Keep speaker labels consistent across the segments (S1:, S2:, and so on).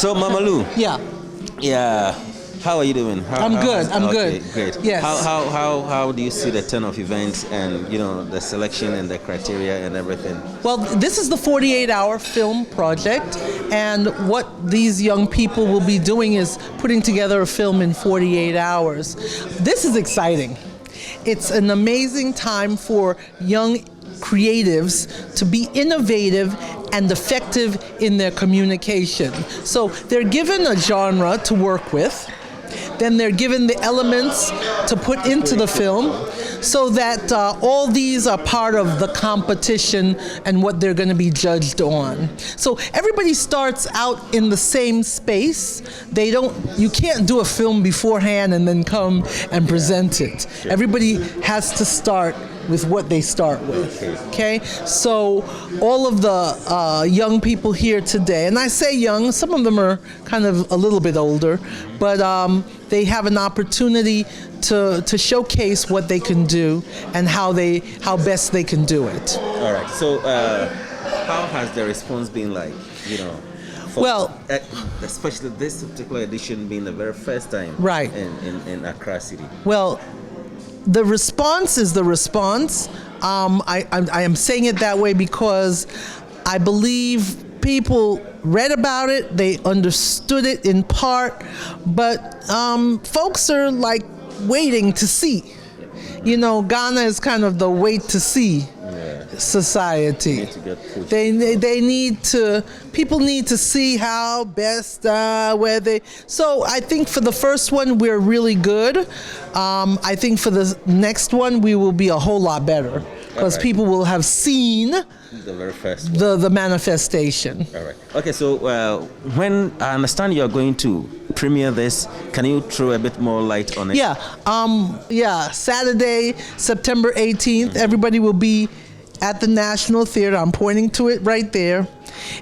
S1: So, Mamalu.
S2: Yeah.
S1: Yeah. How are you doing?
S2: I'm good. I'm
S1: okay,
S2: good.
S1: Great.
S2: Yes.
S1: How do you see the turn of events and the selection and the criteria and everything?
S2: Well, this is the 48-hour film project, and what these young people will be doing is putting together a film in 48 hours. This is exciting. It's an amazing time for young creatives to be innovative and effective in their communication. So they're given a genre to work with. Then they're given the elements to put into the film so that all these are part of the competition and what they're going to be judged on. So everybody starts out in the same space. You can't do a film beforehand and then come and present it. Everybody has to start with what they start with. Okay? So all of the young people here today, and I say young, some of them are kind of a little bit older, but they have an opportunity to showcase what they can do and how best they can do it.
S1: All right. So how has the response been like, especially this particular edition being the very first time
S2: right.
S1: in Accra City?
S2: Well, the response is the response. I am saying it that way because I believe people read about it, they understood it in part, but folks are like waiting to see. Ghana is kind of the wait to see society. People need to see how best so I think for the first one we're really good. I think for the next one we will be a whole lot better because people will have seen
S1: the very first one.
S2: the manifestation.
S1: All right. Okay, so when I understand you are going to premiere this, can you throw a bit more light on it?
S2: Yeah. Saturday, September 18th, everybody will be at the National Theater. I'm pointing to it right there.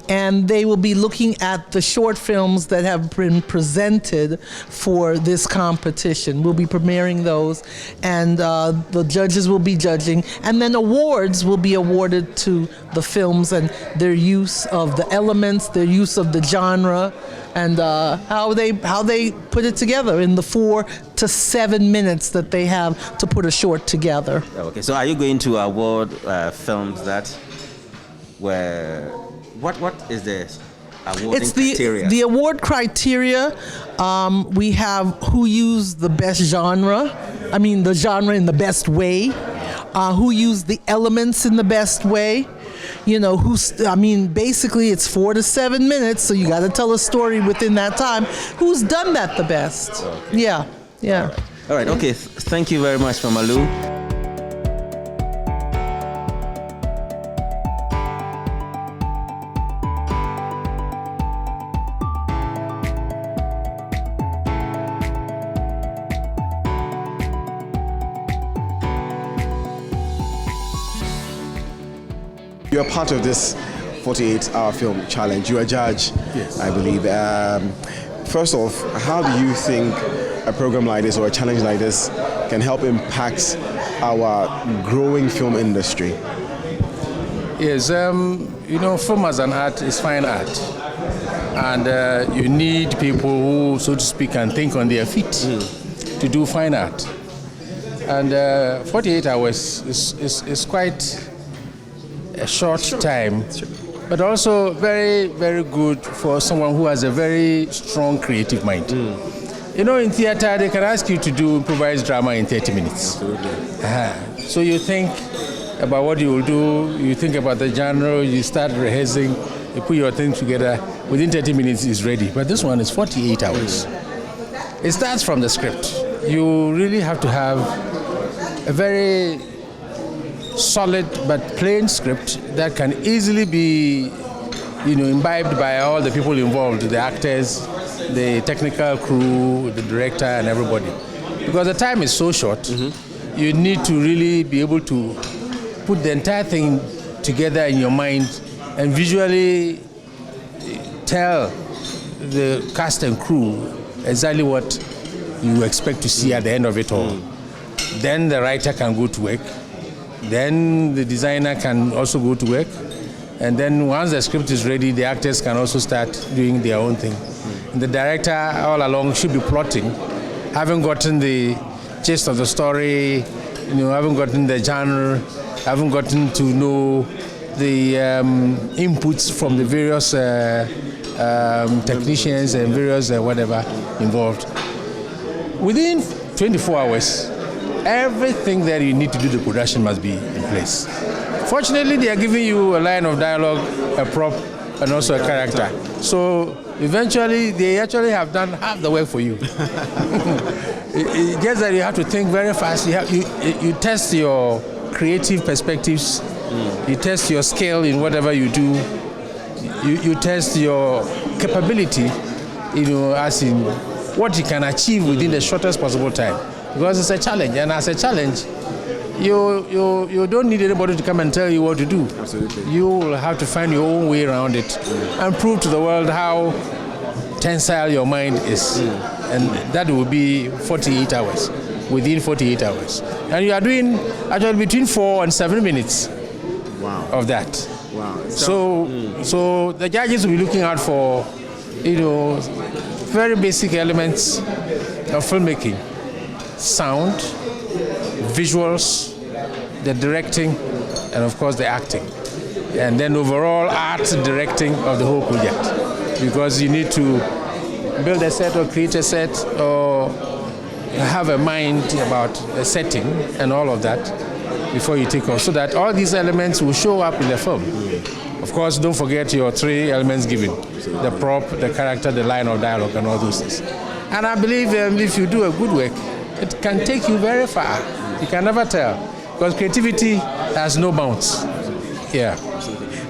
S2: And they will be looking at the short films that have been presented for this competition. We'll be premiering those, and the judges will be judging. And then awards will be awarded to the films and their use of the elements, their use of the genre, and how they put it together in the 4 to 7 minutes that they have to put a short together.
S1: Okay, so are you going to award films that were... What is the awarding criteria?
S2: The award criteria, we have who used the best genre, the genre in the best way, who used the elements in the best way, basically it's 4 to 7 minutes, so you got to tell a story within that time. Who's done that the best? Okay. Yeah.
S1: All right, okay. Thank you very much, Mamalu.
S3: You're part of this 48-hour film challenge. You're a judge,
S4: yes.
S3: I believe. First off, how do you think a program like this or a challenge like this can help impact our growing film industry?
S4: Yes, film as an art is fine art. And you need people who, so to speak, can think on their feet to do fine art. And 48 hours is quite a short time, but also very, very good for someone who has a very strong creative mind. In theater, they can ask you to do improvised drama in 30 minutes. So you think about what you will do, you think about the genre, you start rehearsing, you put your thing together, within 30 minutes it's ready. But this one is 48 hours. It starts from the script. You really have to have a very solid but plain script that can easily be, imbibed by all the people involved, the actors, the technical crew, the director, and everybody. Because the time is so short, you need to really be able to put the entire thing together in your mind and visually tell the cast and crew exactly what you expect to see at the end of it all. Then the writer can go to work. Then the designer can also go to work. And then once the script is ready, the actors can also start doing their own thing. The director all along should be plotting, haven't gotten the gist of the story, haven't gotten the genre, haven't gotten to know the inputs from the various technicians and various whatever involved. Within 24 hours, everything that you need to do the production must be in place. Fortunately, they are giving you a line of dialogue, a prop, and also a character. So eventually, they actually have done half the work for you. It's just that you have to think very fast. You test your creative perspectives. You test your skill in whatever you do. You test your capability, as in what you can achieve within the shortest possible time. Because it's a challenge, and as a challenge, you don't need anybody to come and tell you what to do.
S3: Absolutely.
S4: You will have to find your own way around it and prove to the world how tensile your mind is. And that will be 48 hours, within 48 hours. And you are doing actually between 4 and 7 minutes of that.
S3: Wow.
S4: So the judges will be looking out for, very basic elements of filmmaking. Sound, visuals, the directing, and of course the acting. And then overall art directing of the whole project. Because you need to build a set or create a set or have a mind about a setting and all of that before you take off. So that all these elements will show up in the film. Of course, don't forget your 3 elements given. The prop, the character, the line of dialogue, and all those things. And I believe if you do a good work, it can take you very far. You can never tell. Because creativity has no bounds. Yeah.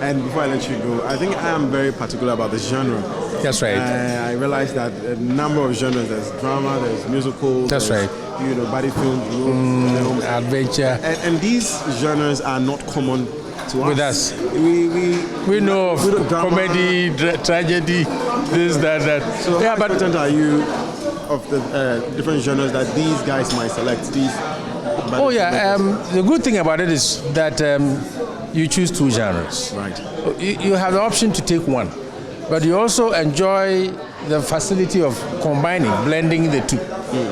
S3: And before I let you go, I think I am very particular about the genre.
S4: That's right.
S3: I realize that a number of genres, there's drama, there's musical,
S4: that's
S3: there's,
S4: right.
S3: Body films,
S4: adventure.
S3: And these genres are not common to us.
S4: With us.
S3: We
S4: know of comedy, tragedy, this, that.
S3: So how important are you of the different genres that these guys might select?
S4: The good thing about it is that you choose 2 genres.
S3: Right.
S4: You have the option to take one, but you also enjoy the facility of combining, blending the 2.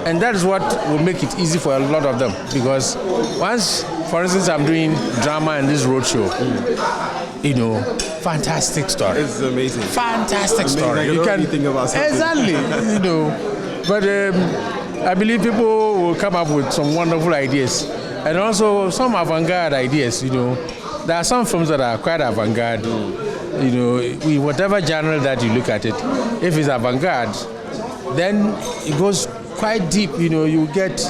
S4: And that is what will make it easy for a lot of them. Because once, for instance, I'm doing drama in this roadshow, fantastic story.
S3: It's amazing.
S4: Fantastic story.
S3: You can think about something.
S4: Exactly. But I believe people will come up with some wonderful ideas, and also some avant-garde ideas. There are some films that are quite avant-garde. Whatever genre that you look at it, if it's avant-garde, then it goes quite deep. You get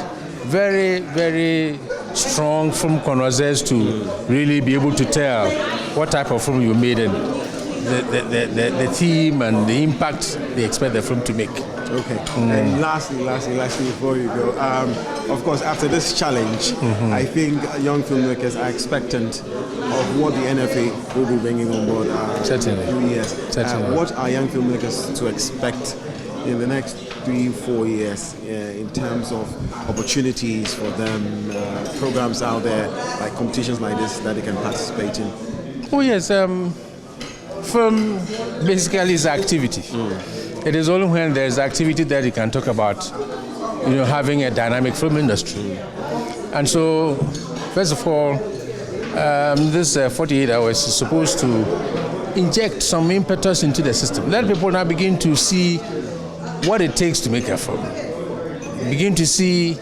S4: very, very strong film connoisseurs to really be able to tell what type of film you made and the theme and the impact they expect the film to make.
S3: Okay. And lastly, before you go, of course, after this challenge, I think young filmmakers are expectant of what the NFA will be bringing on board
S4: Certainly.
S3: in a few years.
S4: Certainly.
S3: What are young filmmakers to expect in the next 3-4 years in terms of opportunities for them, programs out there, like competitions like this that they can participate in?
S4: Oh yes, film basically is activity. It is only when there is activity that you can talk about, having a dynamic film industry. And so, first of all, this 48 hours is supposed to inject some impetus into the system. Let people now begin to see what it takes to make a film. Begin to see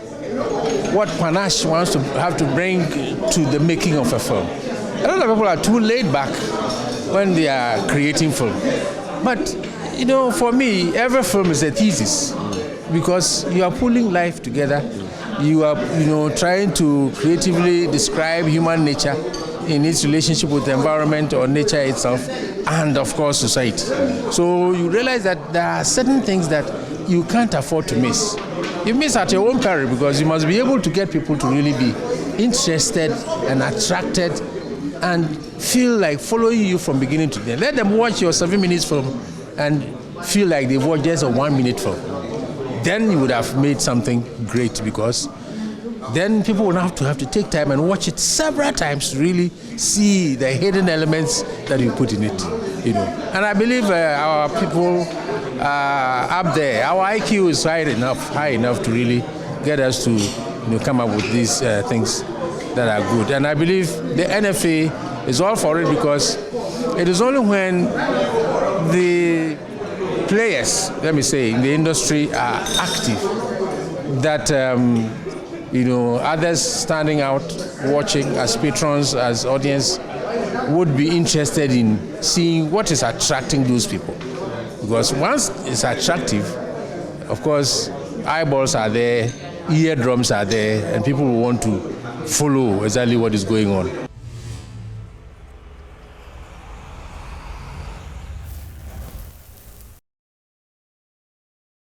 S4: what panache wants to have to bring to the making of a film. A lot of people are too laid back when they are creating film. But, for me, every film is a thesis because you are pulling life together. You are, trying to creatively describe human nature in its relationship with the environment or nature itself and, of course, society. So you realize that there are certain things that you can't afford to miss. You miss at your own peril because you must be able to get people to really be interested and attracted and feel like following you from beginning to end. Let them watch your 7 minutes film and feel like they've watched just a 1 minute film. Then you would have made something great because then people will have to take time and watch it several times to really see the hidden elements that you put in it, you know. And I believe our people up there, our IQ is high enough to really get us to, you know, come up with these things that are good. And I believe the NFA is all for it, because it is only when the players, let me say, in the industry are active that you know, others standing out, watching as patrons, as audience, would be interested in seeing what is attracting those people. Because once it's attractive, of course, eyeballs are there, eardrums are there, and people will want to follow exactly what is going on.